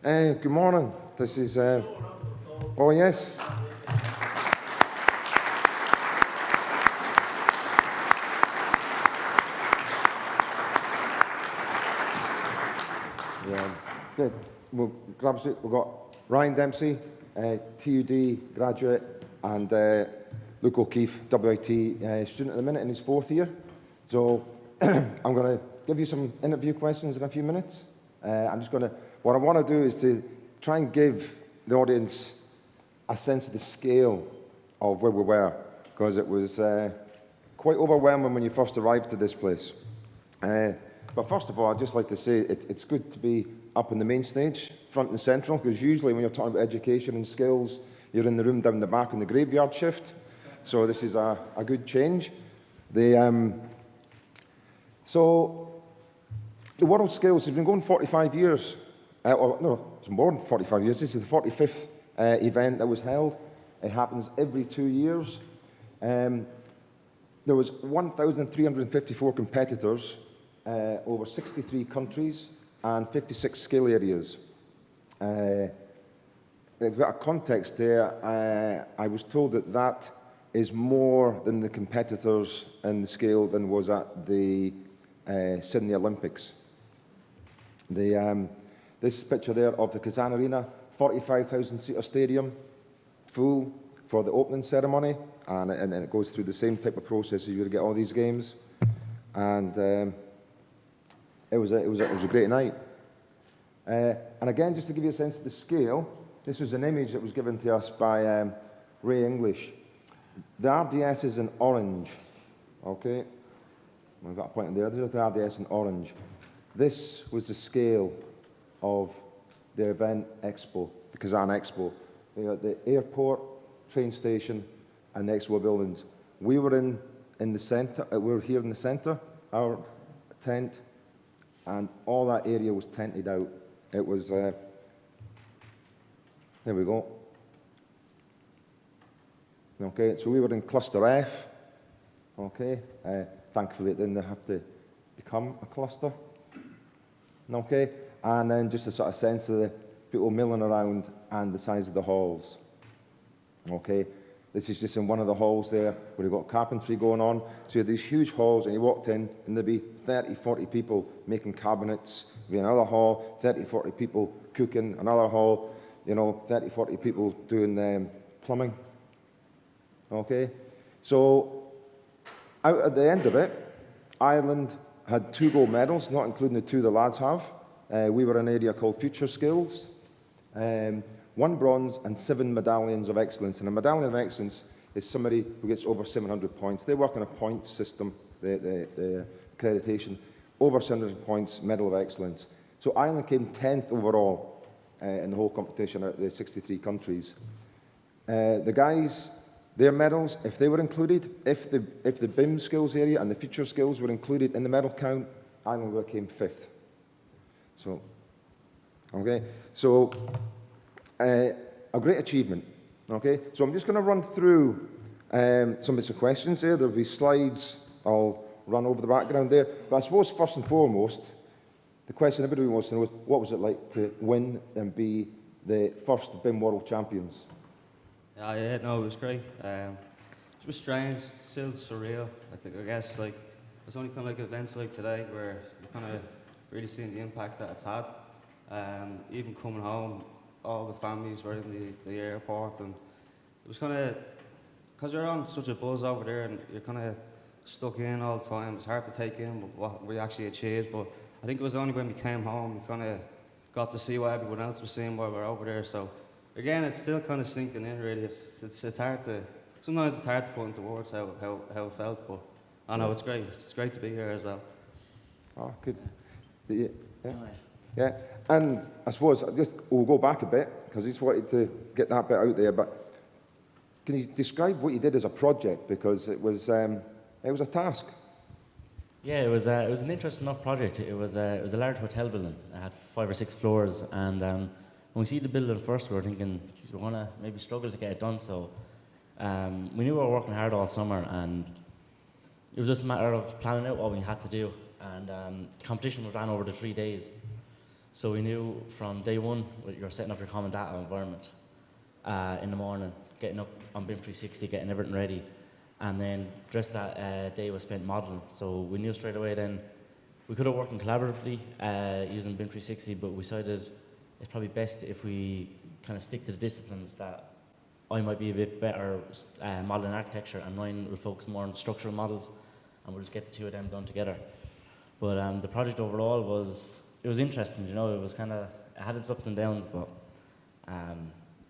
Good morning. This is, oh yes. Yeah, good. We'll grab a seat. We've got Ryan Dempsey, TUD graduate, and Luke O'Keefe, WIT student at the minute in his 4th year. So I'm going to give you some interview questions in a few minutes. What I want to do is to try and give the audience a sense of the scale of where we were, because it was quite overwhelming when you first arrived to this place. But first of all, I'd just like to say it's good to be up in the main stage, front and central, because usually when you're talking about education and skills, you're in the room down the back in the graveyard shift. So this is a good change. So the WorldSkills has been going 45 years. It's more than 45 years. This is the 45th event that was held. It happens every 2 years. There was 1,354 competitors, over 63 countries, and 56 skill areas. A bit of context there, I was told that is more than the competitors in the scale than was at the Sydney Olympics. This picture there of the Kazan Arena, 45,000-seater stadium, full for the opening ceremony, and it goes through the same type of process as you would get all these games. And it was a great night. And again, just to give you a sense of the scale, this was an image that was given to us by Ray English. The RDS is in orange, okay? We've got a point in there. This is the RDS in orange. This was the scale of the event expo, the Kazan Expo. You got the airport, train station, and the expo buildings. We were in the centre. We were here in the centre, our tent, and all that area was tented out. It was. There we go. Okay, so we were in cluster F. Okay, thankfully it didn't have to become a cluster. Okay, and then just a sort of sense of the people milling around and the size of the halls. Okay, this is just in one of the halls there where you've got carpentry going on. So you had these huge halls, and you walked in, and there'd be 30, 40 people making cabinets. There'd be another hall, 30, 40 people cooking. Another hall, 30, 40 people doing plumbing. Okay, so out at the end of it, Ireland had 2 gold medals, not including the 2 the lads have. We were in an area called Future Skills. 1 bronze and 7 medallions of excellence. And a medallion of excellence is somebody who gets over 700 points. They work on a point system, the accreditation. Over 700 points, medal of excellence. So Ireland came 10th overall in the whole competition out of the 63 countries. The guys, their medals, if they were included, if the BIM skills area and the future skills were included in the medal count, Ireland would have came 5th. So, okay, so a great achievement. Okay, so I'm just going to run through some of the questions there. There'll be slides. I'll run over the background there. But I suppose first and foremost, the question everybody wants to know is, what was it like to win and be the first BIM World Champions? Yeah, no, it was great. It was strange, still surreal. I guess it's only kind of like events like today where you kind of really seeing the impact that it's had. Even coming home, all the families were in the airport, and it was kind of, because you're on such a buzz over there and you're kind of stuck in all the time, it's hard to take in what we actually achieved. But I think it was only when we came home, we kind of got to see what everyone else was seeing while we were over there. So again, it's still kind of sinking in, really. It's hard to, sometimes it's hard to put into words how it felt, but I know it's great. It's great to be here as well. Oh, good. Yeah, and I suppose we'll go back a bit, because I just wanted to get that bit out there, but can you describe what you did as a project? Because it was a task. Yeah, it was an interesting enough project. It was a large hotel building. It had 5 or 6 floors, and when we see the building first, we were thinking, geez, we're going to maybe struggle to get it done. So we knew we were working hard all summer, and it was just a matter of planning out what we had to do. And the competition was ran over the 3 days. So we knew from day one, you're setting up your common data environment in the morning, getting up on BIM 360, getting everything ready. And then the rest of that day was spent modeling. So we knew straight away then we could have worked collaboratively using BIM 360, but we decided it's probably best if we kind of stick to the disciplines that I might be a bit better modeling architecture, and mine will focus more on structural models, and we'll just get the two of them done together. But the project overall was interesting, you know. It was kind of, it had its ups and downs, but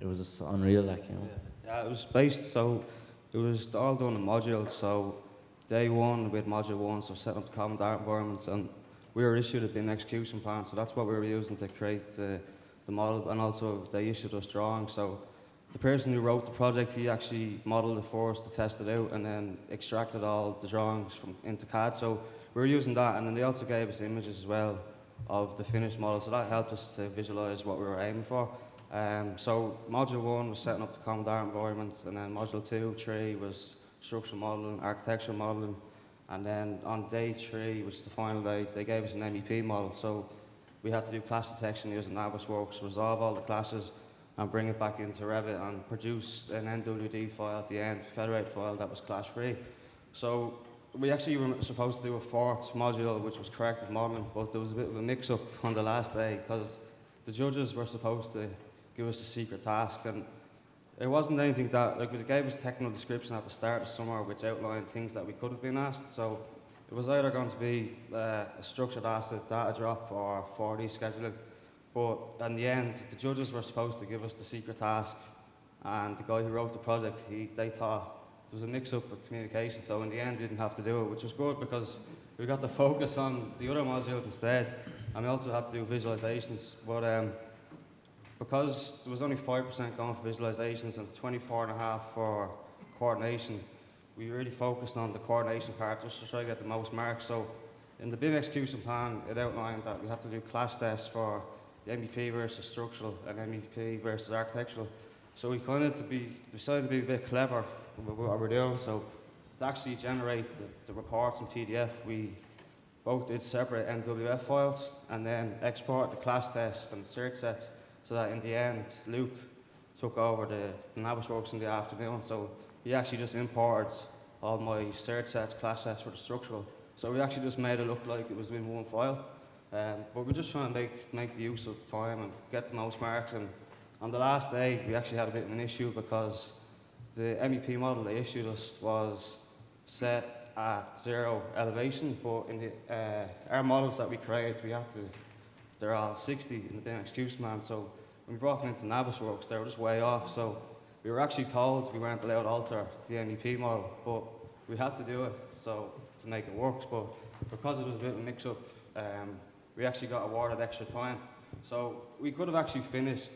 it was just unreal, like, you know. Yeah, it was based, so it was all done in modules. So day one with module one, so setting up the common data environment, and we were issued a BIM execution plan, so that's what we were using to create the model, and also they issued us drawings. So the person who wrote the project, he actually modeled it for us to test it out, and then extracted all the drawings into CAD. So we were using that, and then they also gave us images as well of the finished model, so that helped us to visualize what we were aiming for. So module one was setting up the common data environment, and then module 2, 3 was structural modeling, architectural modeling, and then on day 3, which is the final day, they gave us an MEP model. So we had to do class detection using Navisworks, resolve all the classes, and bring it back into Revit and produce an NWD file at the end, federated file that was clash free. So we actually were supposed to do a 4th module, which was corrective modeling, but there was a bit of a mix-up on the last day because the judges were supposed to give us a secret task, and it wasn't anything that, like, they gave us technical description at the start of summer which outlined things that we could have been asked. So it was either going to be a structured asset, data drop, or 4D scheduling. But in the end, the judges were supposed to give us the secret task, and the guy who wrote the project, they thought there was a mix-up of communication, so in the end we didn't have to do it, which was good because we got to focus on the other modules instead, and we also had to do visualizations. But because there was only 5% going for visualizations and 24.5% for coordination, we really focused on the coordination part just to try to get the most marks. So in the BIM execution plan, it outlined that we had to do clash tests for the MEP versus structural and MEP versus architectural. So we kind of decided to be a bit clever with what we're doing. So to actually generate the reports in PDF, we both did separate NWF files and then export the class tests and the cert sets, so that in the end, Luke took over the Navisworks in the afternoon. So he actually just imported all my cert sets, class sets for the structural. So we actually just made it look like it was in one file. But we're just trying to make the use of the time and get the most marks. And on the last day, we actually had a bit of an issue because the MEP model they issued us was set at 0 elevation, but in our models that we created, they're all 60 in the BIM execution plan. So when we brought them into Navisworks, they were just way off. So we were actually told we weren't allowed to alter the MEP model, but we had to do it to make it work. But because it was a bit of a mix-up, we actually got awarded extra time. So we could have actually finished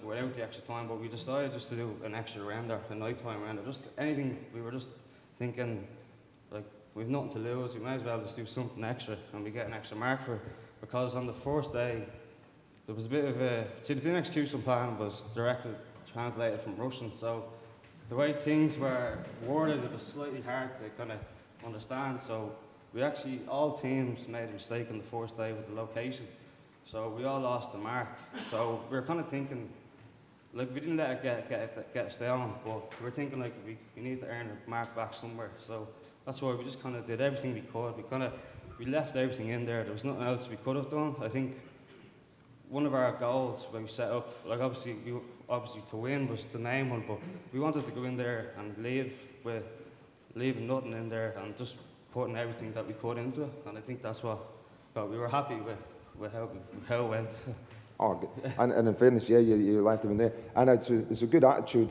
without the extra time, but we decided just to do an extra render, a nighttime render, just anything. We were just thinking, we've nothing to lose, we might as well just do something extra, and we get an extra mark for it. Because on the first day, there was a bit of the BIM execution plan was translated from Russian, so the way things were worded, it was slightly hard to kind of understand. So we actually, all teams made a mistake on the first day with the location. So we all lost the mark. So we were kind of thinking, we didn't let it get us down, but we were thinking we need to earn a mark back somewhere. So that's why we just kind of did everything we could. We left everything in there. There was nothing else we could have done. I think one of our goals when we set up, obviously to win was the main one, but we wanted to go in there and leaving nothing in there and just putting everything that we could into it. And I think that's what we were happy with how it went. Oh, good. And in fairness, yeah, you left them in there. And it's a good attitude,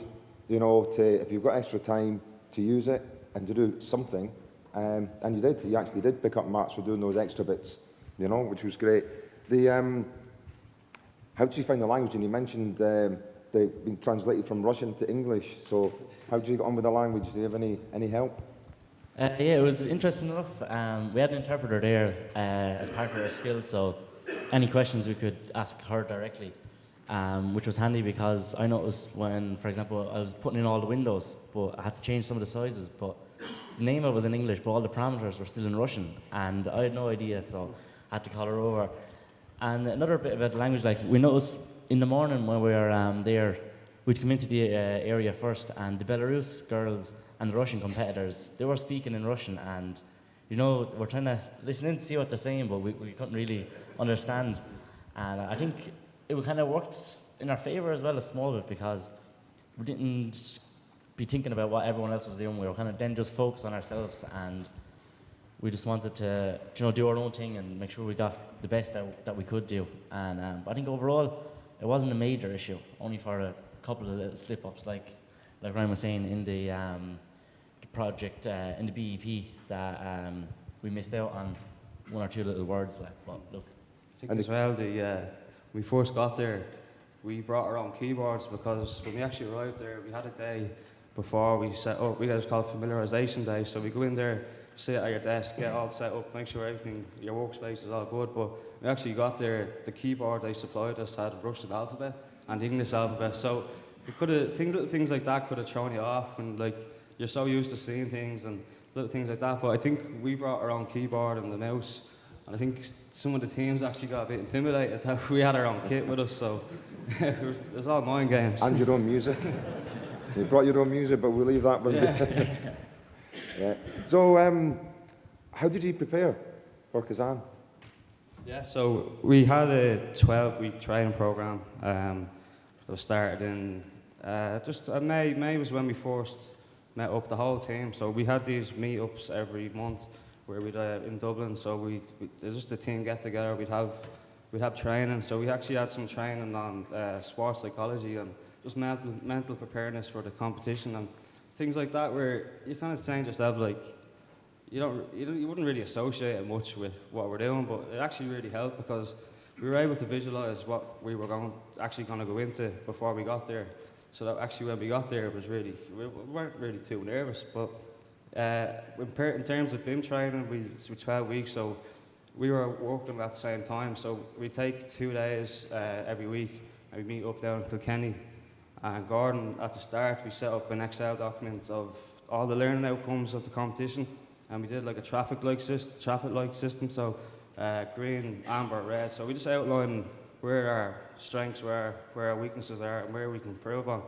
you know, if you've got extra time to use it and to do something. And you did. You actually did pick up marks for doing those extra bits, you know, which was great. How did you find the language? And you mentioned they've been translated from Russian to English. So how did you get on with the language? Do you have any help? Yeah, it was interesting enough. We had an interpreter there as part of our skills, so any questions we could ask her directly, which was handy because I noticed when, for example, I was putting in all the windows, but I had to change some of the sizes, but the name was in English, but all the parameters were still in Russian, and I had no idea, so I had to call her over. And another bit about the language, like we noticed in the morning when we were there, we'd come into the area first, and the Belarus girls and the Russian competitors, they were speaking in Russian, and you know, we're trying to listen in to see what they're saying, but we couldn't really understand. And I think it kind of worked in our favour as well, a small bit, because we didn't be thinking about what everyone else was doing. We were kind of then just focused on ourselves, and we just wanted to, you know, do our own thing and make sure we got the best that we could do. And I think overall, it wasn't a major issue, only for a couple of little slip-ups, like Ryan was saying in the project in the BEP that we missed out on one or two little words. Like, but look, I think as well, when we first got there, we brought our own keyboards, because when we actually arrived there, we had a day before we set up. We got what's called familiarization day. So we go in there, sit at your desk, get all set up, make sure everything, your workspace is all good. But we actually got there, the keyboard they supplied us had the Russian alphabet and the English alphabet. So it could have, little things like that could have thrown you off, and like you're so used to seeing things and little things like that. But I think we brought our own keyboard and the mouse, and I think some of the teams actually got a bit intimidated that we had our own kit with us. So it was all mind games. And your own music. You brought your own music, but we'll leave that one. Yeah. Yeah. So, how did you prepare for Kazan? Yeah, so we had a 12-week training program that was started in May. May was when we first met up the whole team. So we had these meetups every month where we'd in Dublin. So we just a team get together. We'd have training. So we actually had some training on sports psychology and just mental preparedness for the competition and things like that, where you kind of saying to yourself, like, you wouldn't really associate it much with what we're doing, but it actually really helped, because we were able to visualize what we were actually going to go into before we got there. So that actually when we got there, it was we weren't really too nervous. But in terms of BIM training, we 12 weeks, so we were working at the same time. So we take 2 days every week, and we meet up down in Kilkenny. And Gordon, at the start, we set up an Excel document of all the learning outcomes of the competition, and we did like a traffic light system. So green, amber, red. So we just outlined where our strengths were, where our weaknesses are, and where we can improve on.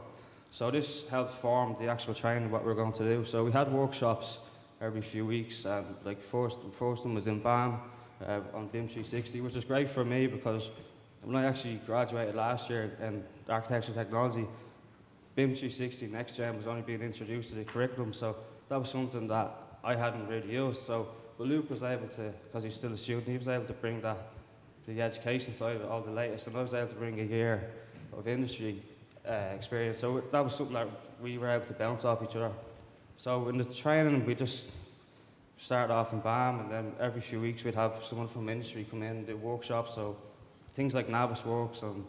So this helped form the actual training, what we're going to do. So we had workshops every few weeks, and like first one was in BAM on BIM 360, which was great for me, because when I actually graduated last year in architecture technology, BIM 360 Next Gen was only being introduced to the curriculum, so that was something that I hadn't really used. So, but Luke was able to, because he's still a student, he was able to bring the education side of it, all the latest, and I was able to bring a year of industry experience. So that was something that we were able to bounce off each other. So in the training, we just started off in BAM, and then every few weeks we'd have someone from industry come in and do workshops. So things like Navisworks and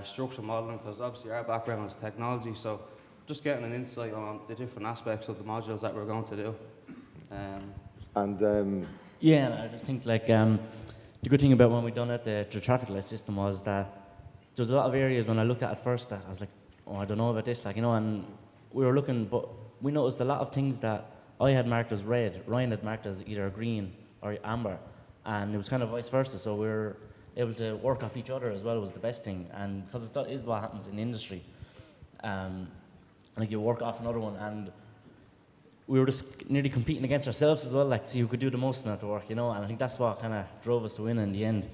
structural modelling, because obviously our background is technology, so just getting an insight on the different aspects of the modules that we're going to do. Yeah, and I just think like the good thing about when we done it, the traffic light system, was that there was a lot of areas when I looked at it first that I was like, oh, I don't know about this, like, you know, and we were looking, but we noticed a lot of things that I had marked as red, Ryan had marked as either green or amber, and it was kind of vice versa. So we were able to work off each other as well, was the best thing. And because that is what happens in industry, like you work off another one, and we were just nearly competing against ourselves as well, like to see who could do the most amount of work, you know. And I think that's what kind of drove us to win in the end.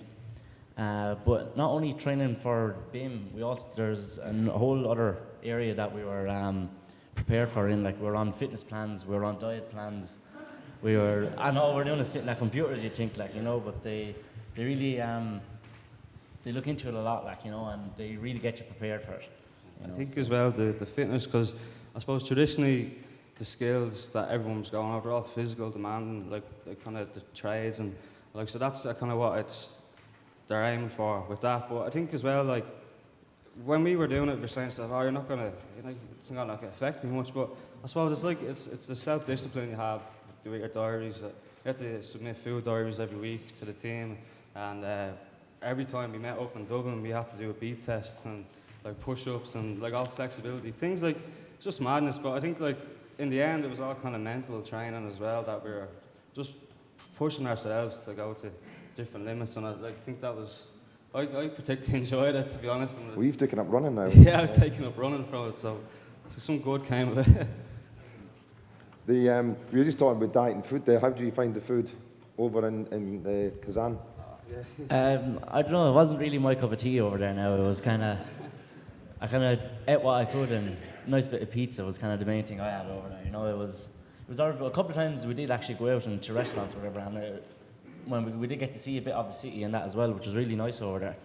But not only training for BIM, there's a whole other area that we were prepared for in, like we were on fitness plans, we were on diet plans, and all we're doing is sitting at computers, you think, like, you know, but they really they look into it a lot, like, you know, and they really get you prepared for it. I think as well the fitness, because I suppose traditionally the skills that everyone's going over are all physical, demanding, like kind of the trades, and like, so that's kind of what they're aiming for with that. But I think as well, like when we were doing it, we're saying stuff, oh, you're not gonna, you know, it's not gonna affect me much. But I suppose it's like it's the self-discipline you have with your diaries. You have to submit food diaries every week to the team, and every time we met up in Dublin, we had to do a beep test and like push-ups and like all flexibility things. Like, it's just madness. But I think like in the end, it was all kind of mental training as well, that we were just pushing ourselves to go to different limits. And I think that was I particularly enjoyed it, to be honest. Well, you've taken up running now. Yeah, I was taking up running from it, so some good came of it. We were just talking about diet and food there. How do you find the food over in Kazan? I don't know, it wasn't really my cup of tea over there now. It was I kind of ate what I could, and a nice bit of pizza was kind of the main thing I had over there. You know, it was a couple of times we did actually go out into restaurants or whatever, and when we did get to see a bit of the city and that as well, which was really nice over there.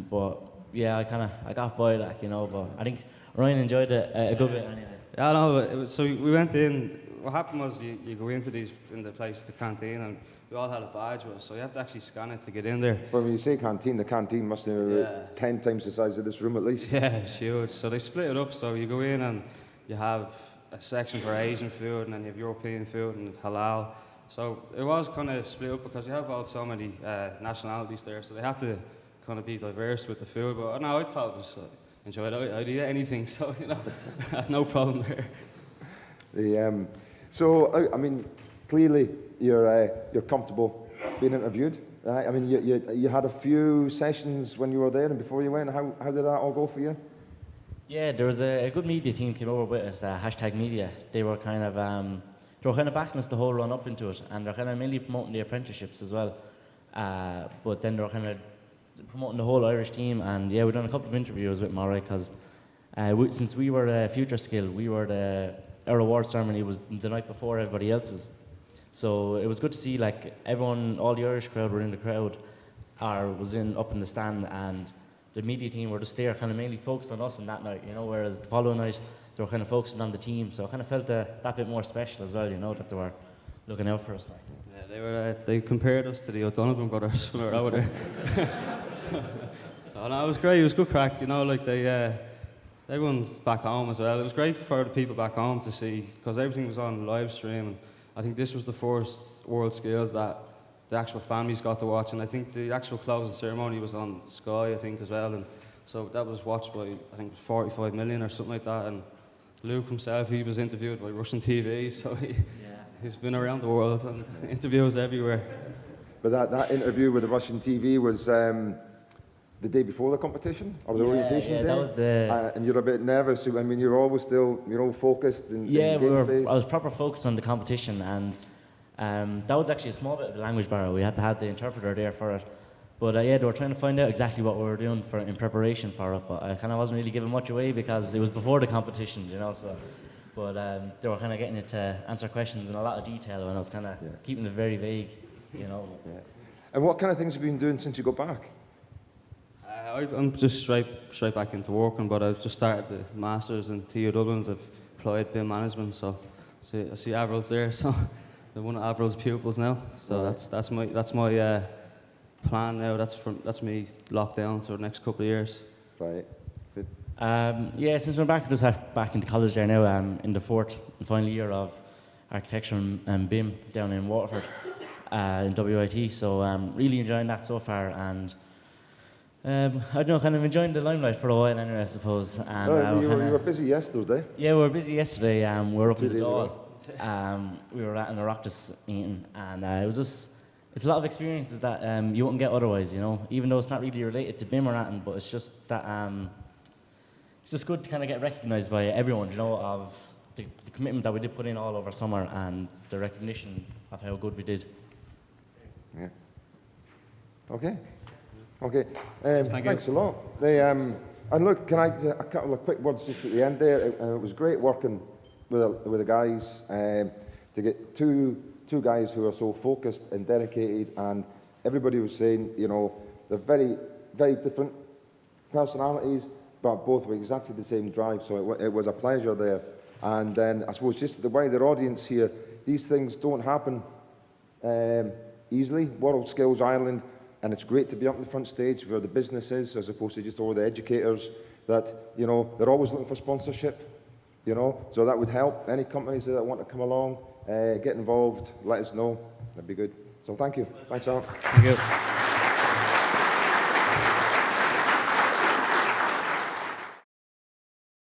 But yeah, I got by that, you know, but I think Ryan enjoyed it a good bit anyway. Yeah, no, so we went in. What happened was you go into the place, the canteen, and we all had a badge with us, so you have to actually scan it to get in there. Well, when you say canteen, the canteen must be 10 times the size of this room at least. Yeah, it's huge. So they split it up, so you go in and you have a section for Asian food, and then you have European food and halal. So it was kind of split up because you have so many nationalities there, so they have to kind of be diverse with the food. But no, I thought it was enjoyed it. I'd eat anything, so you know, I had no problem there. So I mean, clearly you're comfortable being interviewed. Right? I mean, you had a few sessions when you were there and before you went. How did that all go for you? Yeah, there was a good media team came over with us, hashtag media. They were kind of backing us the whole run up into it, and they're kind of mainly promoting the apprenticeships as well. But then they were kind of promoting the whole Irish team, and yeah, we've done a couple of interviews with them already, because since we were the Future Skill, our award ceremony was the night before everybody else's. So it was good to see like everyone, all the Irish crowd were in the crowd, or was up in the stand, and the media team were just there kind of mainly focused on us on that night, you know, whereas the following night they were kind of focusing on the team, so I kind of felt that bit more special as well, you know, that they were looking out for us. Like. Yeah, they compared us to the O'Donovan brothers when we were over there. No, it was great. It was good crack. You know, like everyone's back home as well. It was great for the people back home to see, because everything was on live stream. And I think this was the first WorldSkills that the actual families got to watch. And I think the actual closing ceremony was on Sky, I think, as well. And so that was watched by, I think, 45 million or something like that. And Luke himself, he was interviewed by Russian TV, so he's been around the world and interviews everywhere. But that interview with the Russian TV was the day before the competition, or the orientation day? That was the... and you're a bit nervous. I mean, you're always still, focused. I was proper focused on the competition, and that was actually a small bit of a language barrier. We had to have the interpreter there for it. But they were trying to find out exactly what we were doing in preparation for it, but I kind of wasn't really giving much away because it was before the competition, you know, so... But they were kind of getting it to answer questions in a lot of detail, and I was kind of keeping it very vague, you know. Yeah. And what kind of things have you been doing since you got back? I'm just straight back into working, but I've just started the Masters in TU Dublin. I've applied BIM management, so I see Avril's there, so I'm one of Avril's pupils now. So that's my plan now. That's me locked down for the next couple of years. Right. Good. Since we're back into college there now, in the fourth and final year of architecture and BIM down in Waterford in WIT. So really enjoying that so far, and I don't know, kind of enjoying the limelight for a while anyway, I suppose. And you were busy yesterday. Yeah, we were busy yesterday. We were up in the Dáil. We were at an Oireachtas meeting, and it's a lot of experiences that you wouldn't get otherwise, you know. Even though it's not really related to BIM or anything, but it's just that it's just good to kind of get recognised by everyone, you know, of the commitment that we did put in all over summer and the recognition of how good we did. Yeah. Okay. Thanks a lot. And look, can a couple of quick words just at the end there? It was great working with the guys to get two guys who are so focused and dedicated, and everybody was saying, you know, they're very, very different personalities, but both with exactly the same drive, so it was a pleasure there. And then I suppose just the wider audience here, these things don't happen easily. WorldSkills Ireland, and it's great to be up on the front stage where the business is, as opposed to just all the educators that, you know, they're always looking for sponsorship, you know, so that would help. Any companies that want to come along, get involved, let us know, that'd be good. So thank you. Thanks, Alan. Thank you.